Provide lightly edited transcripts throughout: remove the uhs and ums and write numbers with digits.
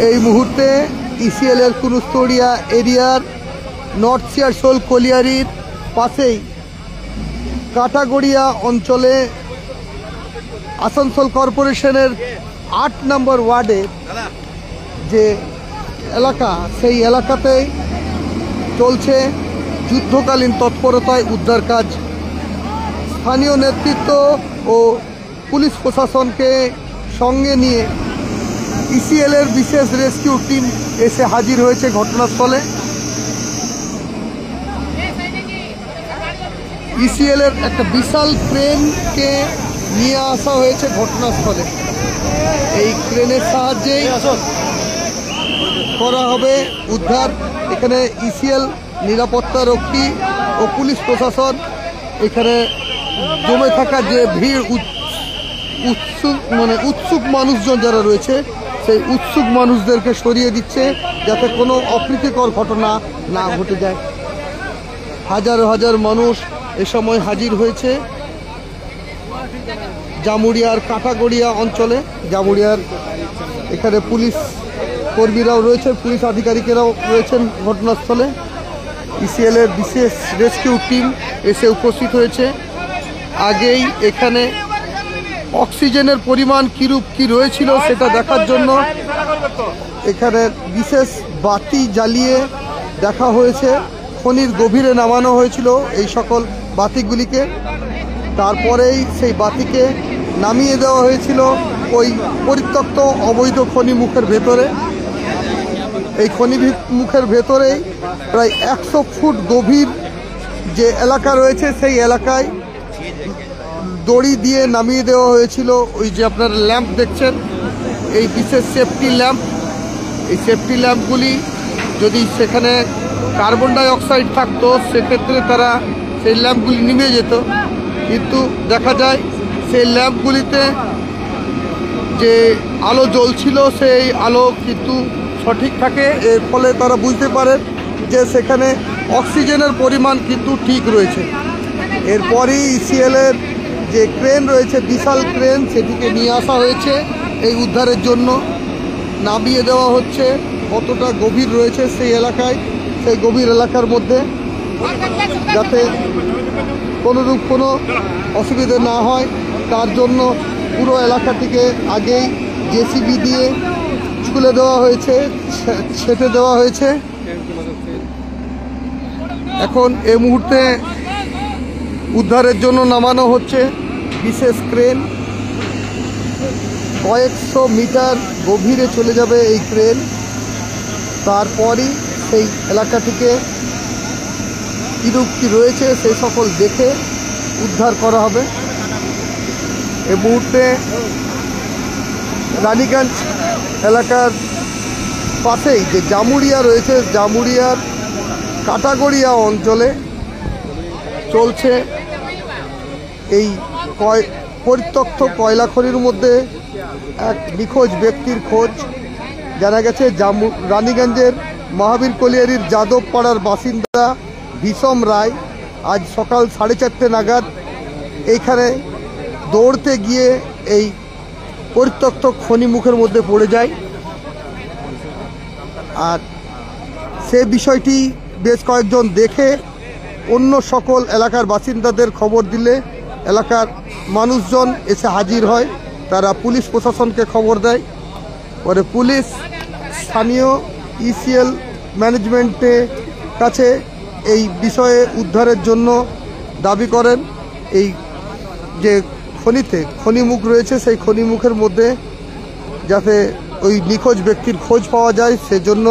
এই মুহূর্তে ইসিএল এর কুনুস্তড়িয়া এরিয়ার নর্থ সিয়ারসোল কলিয়ারির পাশেই কাটাগড়িয়া অঞ্চলে আসানসোল কর্পোরেশনের ৮ নম্বর ওয়ার্ডে যে এলাকা, সেই এলাকাতেই চলছে যুদ্ধকালীন তৎপরতায় উদ্ধার কাজ। স্থানীয় নেতৃত্ব ও পুলিশ প্রশাসনকে সঙ্গে নিয়ে ইসিএল এর বিশেষ রেস্কিউ টিম এসে হাজির হয়েছে ঘটনাস্থলে। ইসিএল এর একটা বিশাল ক্রেনকে নিয়ে আসা হয়েছে ঘটনাস্থলে। এই ক্রেনের সাহায্যেই করা হবে উদ্ধার। এখানে ইসিএল নিরাপত্তা রক্ষী ও পুলিশ প্রশাসন এখানে জমে থাকা যে ভিড়, উৎসুক মানুষজন যারা রয়েছে, সেই উৎসুক মানুষদেরকে সরিয়ে দিচ্ছে যাতে কোনো অপ্রীতিকর ঘটনা না ঘটে যায়। হাজার হাজার মানুষ এ সময় হাজির হয়েছে জামুড়িয়ার কাটাগড়িয়া অঞ্চলে। জামুড়িয়ার এখানে পুলিশ কর্মীরাও রয়েছে, পুলিশ আধিকারিকেরাও রয়েছেন ঘটনাস্থলে। ইসিএল এর বিশেষ রেস্কিউ টিম এসে উপস্থিত হয়েছে। আগেই এখানে অক্সিজেনের পরিমাণ কীরূপ কী রয়েছিল সেটা দেখার জন্য এখানে বিশেষ বাতি জ্বালিয়ে দেখা হয়েছে। খনির গভীরে নামানো হয়েছিল এই সকল বাতিগুলিকে। তারপরেই সেই বাতিকে নামিয়ে দেওয়া হয়েছিল ওই পরিত্যক্ত অবৈধ খনি মুখের ভেতরে। এই খনি মুখের ভেতরেই প্রায় 100 ফুট গভীর যে এলাকা রয়েছে, সেই এলাকায় দড়ি দিয়ে নামিয়ে দেওয়া হয়েছিল ওই যে আপনারা ল্যাম্প দেখছেন, এই বিশেষ সেফটি ল্যাম্প। এই সেফটি ল্যাম্পগুলি যদি সেখানে কার্বন ডাই অক্সাইড থাকতো সেক্ষেত্রে তারা সেই ল্যাম্পগুলি নিভে যেত, কিন্তু দেখা যায় সেই ল্যাম্পগুলিতে যে আলো জ্বলছিল সেই আলো কিন্তু সঠিক থাকে। এর ফলে তারা বুঝতে পারেন যে সেখানে অক্সিজেনের পরিমাণ কিন্তু ঠিক রয়েছে। এরপরই ইসিএল এর যে ক্রেন রয়েছে, বিশাল ক্রেন, সেটিকে নিয়ে আসা হয়েছে এই উদ্ধারের জন্য। নামিয়ে দেওয়া হচ্ছে কতটা গভীর রয়েছে সেই এলাকায়, সেই গভীর এলাকার মধ্যে, যাতে কোনোরূপ কোনো অসুবিধা না হয় তার জন্য পুরো এলাকাটিকে আগেই জেসিবি দিয়ে ছুলে দেওয়া হয়েছে, ছেটে দেওয়া হয়েছে। এখন এই মুহূর্তে উদ্ধারের জন্য নামানো হচ্ছে বিশেষ ক্রেন। কয়েকশো মিটার গভীরে চলে যাবে এই ক্রেন। তারপরই সেই এলাকাটিকে কীরূপ কী রয়েছে সেই সকল দেখে উদ্ধার করা হবে। এই মুহূর্তে রানীগঞ্জ এলাকার পাশেই যে জামুড়িয়া রয়েছে, জামুড়িয়ার কাটাগড়িয়া অঞ্চলে চলছে এই পরিত্যক্ত কয়লা খনির মধ্যে এক নিখোঁজ ব্যক্তির খোঁজ। জানা গেছে রানীগঞ্জের মহাবীর কলিয়ারির যাদব পাড়ার বাসিন্দা বিষম রায় আজ সকাল 4:30 নাগাদ এইখানে দৌড়তে গিয়ে এই পরিত্যক্ত খনি মুখের মধ্যে পড়ে যায়। আর সে বিষয়টি বেশ কয়েকজন দেখে অন্য সকল এলাকার বাসিন্দাদের খবর দিলে এলাকার মানুষজন এসে হাজির হয়। তারা পুলিশ প্রশাসনকে খবর দেয়। পরে পুলিশ স্থানীয় ইসিএল ম্যানেজমেন্টের কাছে এই বিষয়ে উদ্ধারের জন্য দাবি করেন। এই যে খনিমুখ রয়েছে সেই খনিমুখের মধ্যে যাতে ওই নিখোঁজ ব্যক্তির খোঁজ পাওয়া যায় সেজন্য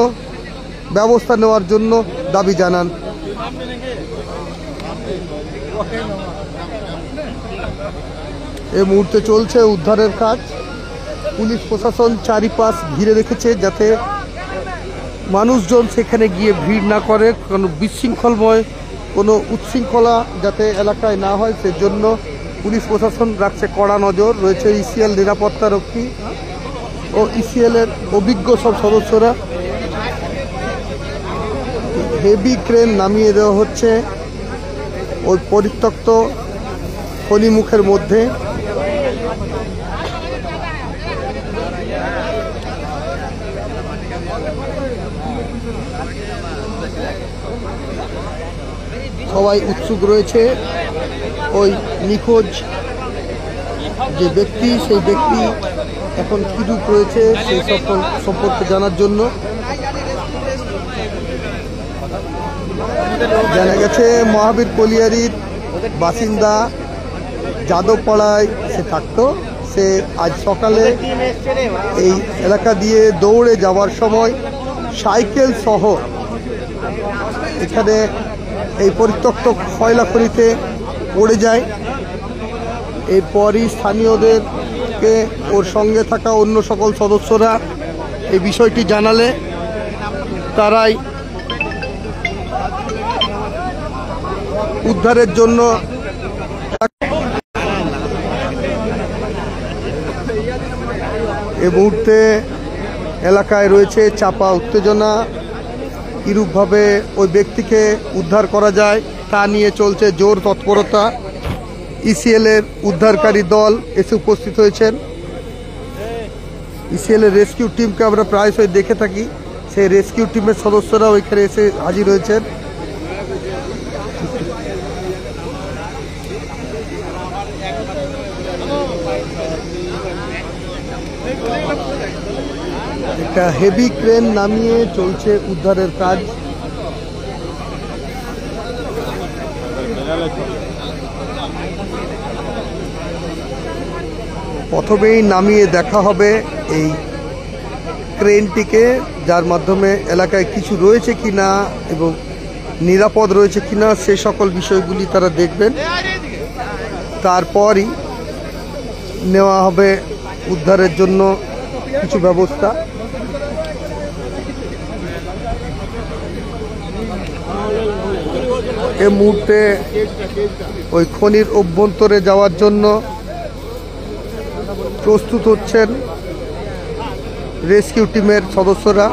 ব্যবস্থা নেওয়ার জন্য দাবি জানান। এই মুহূর্তে চলছে উদ্ধারের কাজ। পুলিশ প্রশাসন চারিপাশ ঘিরে রেখেছে যাতে মানুষজন সেখানে গিয়ে ভিড় না করে, কোনো বিশৃঙ্খলময় কোনো উচ্ছৃঙ্খলা যাতে এলাকায় না হয় সেজন্য পুলিশ প্রশাসন রাখছে কড়া নজর। রয়েছে ইসিএল নিরাপত্তা রক্ষী ও ইসিএল এর অভিজ্ঞ সব সদস্যরা। হেভি ক্রেন নামিয়ে দেওয়া হচ্ছে ওই পরিত্যক্ত খনিমুখের মধ্যে। সবাই উৎসুক রয়েছে ওই নিখোঁজ যে ব্যক্তি, সেই ব্যক্তি এখন কী রূপ রয়েছে সেই সকল সম্পর্কে জানার জন্য। জানা গেছে মহাবীর কলিয়ারির বাসিন্দা, যাদবপাড়ায় সে থাকতো। সে আজ সকালে এই এলাকা দিয়ে দৌড়ে যাওয়ার সময় সাইকেল সহ এখানে এই পরিত্যক্ত কয়লাখনিতে পড়ে যায়। এরপরই স্থানীয়দেরকে ওর সঙ্গে থাকা অন্য সকল সদস্যরা এই বিষয়টি জানালে তারাই উদ্ধারের জন্য এই মুহূর্তে এলাকায় রয়েছে চাপা উত্তেজনা। কিরূপভাবে ওই ব্যক্তিকে উদ্ধার করা যায় তা নিয়ে চলছে জোর তৎপরতা। ইসিএলের উদ্ধারকারী দল এসে উপস্থিত হয়েছেন। ইসিএলের রেস্কিউ টিমকে আমরা প্রায়শই দেখে থাকি, সেই রেস্কিউ টিমের সদস্যরাও এখানে এসে হাজির হয়েছেন। একটা হেভি ক্রেন নামিয়ে চলছে উদ্ধারের কাজ। প্রথমেই নামিয়ে দেখা হবে এই ক্রেনটিকে, যার মাধ্যমে এলাকায় কিছু রয়েছে কিনা এবং নিরাপদ রয়েছে কিনা সে সকল বিষয়গুলি তারা দেখবেন। তারপরই নেওয়া হবে উদ্ধারের জন্য কিছু ব্যবস্থা। এই মুহূর্তে ওই খনির অভ্যন্তরে যাওয়ার জন্য প্রস্তুত হচ্ছেন রেস্কিউ টিমের সদস্যরা।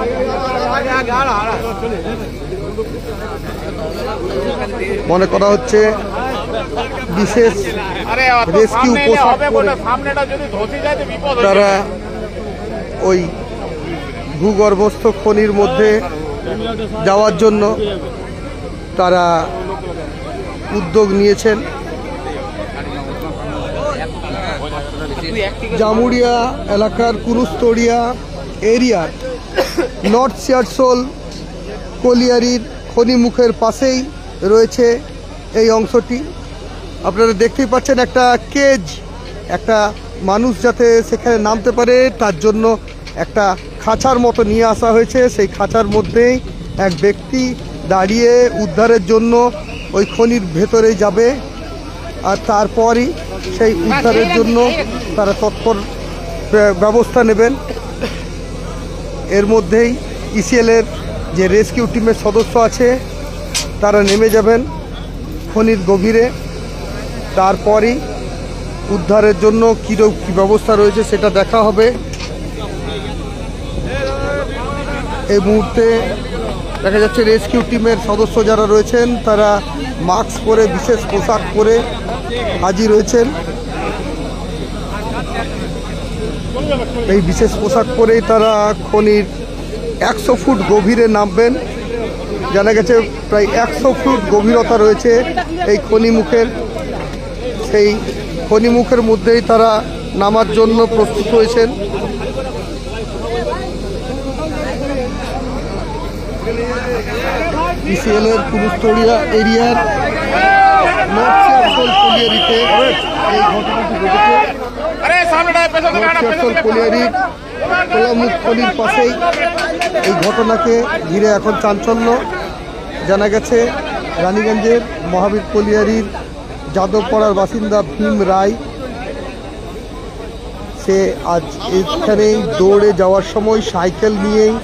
মনে করা হচ্ছে বিশেষ রেস্কিউ পোশাক পরে তারা ওই ভূগর্ভস্থ খনির মধ্যে যাওয়ার জন্য তারা উদ্যোগ নিয়েছেন। জামুড়িয়া এলাকার কুরুস্তড়িয়া এরিয়ার নর্থ শিয়ারসোল কলিয়ারির খনিমুখের পাশেই রয়েছে এই অংশটি। আপনারা দেখতেই পাচ্ছেন একটা কেজ, একটা মানুষ যাতে সেখানে নামতে পারে তার জন্য একটা খাঁচার মতো নিয়ে আসা হয়েছে। সেই খাঁচার মধ্যেই এক ব্যক্তি দাঁড়িয়ে উদ্ধারের জন্য ওই খনির ভেতরে যাবে, আর তারপরই সেই উদ্ধারের জন্য তারা তৎপর ব্যবস্থা নেবেন। এর মধ্যেই ইসিএলের যে রেস্কিউ টিমের সদস্য আছে তারা নেমে যাবেন খনির গভীরে। তারপরই উদ্ধারের জন্য কী ব্যবস্থা রয়েছে সেটা দেখা হবে। এই মুহূর্তে দেখা যাচ্ছে রেস্কিউ টিমের সদস্য যারা রয়েছেন তারা মাস্ক পরে, বিশেষ পোশাক পরে হাজির হয়েছেন। এই বিশেষ পোশাক পরেই তারা খনির 100 ফুট গভীরে নামবেন। জানা গেছে প্রায় 100 ফুট গভীরতা রয়েছে এই খনিমুখের। সেই খনিমুখের মধ্যেই তারা নামার জন্য প্রস্তুত হয়েছেন। ইসিএলের কুরুস্তড়িয়া এরিয়ার নর্থ শিয়ারসোল কলিয়ারিতে এই ঘটনাটি ঘটেছে। নর্থ শিয়ারসোল কলিয়ারির কোলামুখ খনির পাশেই এই ঘটনাকে ঘিরে এখন চাঞ্চল্য। জানা গেছে রানীগঞ্জের মহাবীর কলিয়ারির যাদবপাড়ার বাসিন্দা ভীম রায়, সে আজ এখানেই দৌড়ে যাওয়ার সময় সাইকেল নিয়েই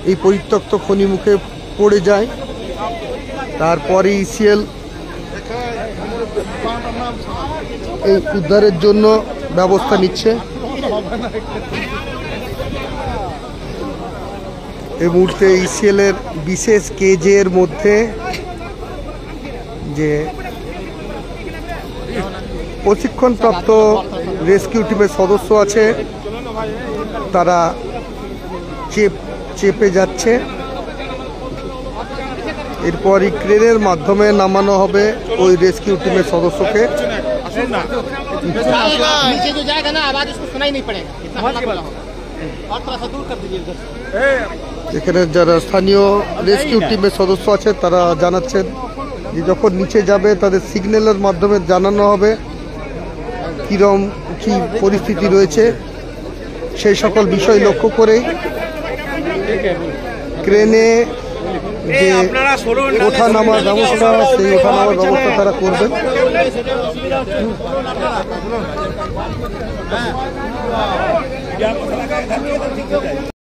এই পরিত্যক্ত খনিমুখে পড়ে যায়। তারপরে ইসিএল এই উদ্ধারের জন্য ব্যবস্থা নিচ্ছে। এই মুহূর্তে ইসিএলের বিশেষ কেজের মধ্যে যে প্রশিক্ষণপ্রাপ্ত রেস্কিউ টিমের সদস্য আছে তারা চেপে যাচ্ছে। এরপরই ক্রেনের মাধ্যমে নামানো হবে ওই রেস্কিউ টিমের সদস্যকে। नीचे जो जाएगा ना आवाज उसको सुनाई नहीं पड़ेगा, इतना हल्ला बोला होगा। और थोड़ा सा दूर कर दीजिए उधर से। এখানে যারা স্থানীয় রেস্কিউ টিমের সদস্য আছে তারা জানাচ্ছেন যে যখন নিচে যাবে তাদের সিগন্যালের মাধ্যমে জানানো হবে কীরকম কী পরিস্থিতি রয়েছে। সেই সকল বিষয় লক্ষ্য করে ক্রেনে যে ওঠা নামার ব্যবস্থা, সেই ওঠা নামার ব্যবস্থা তারা করবেন।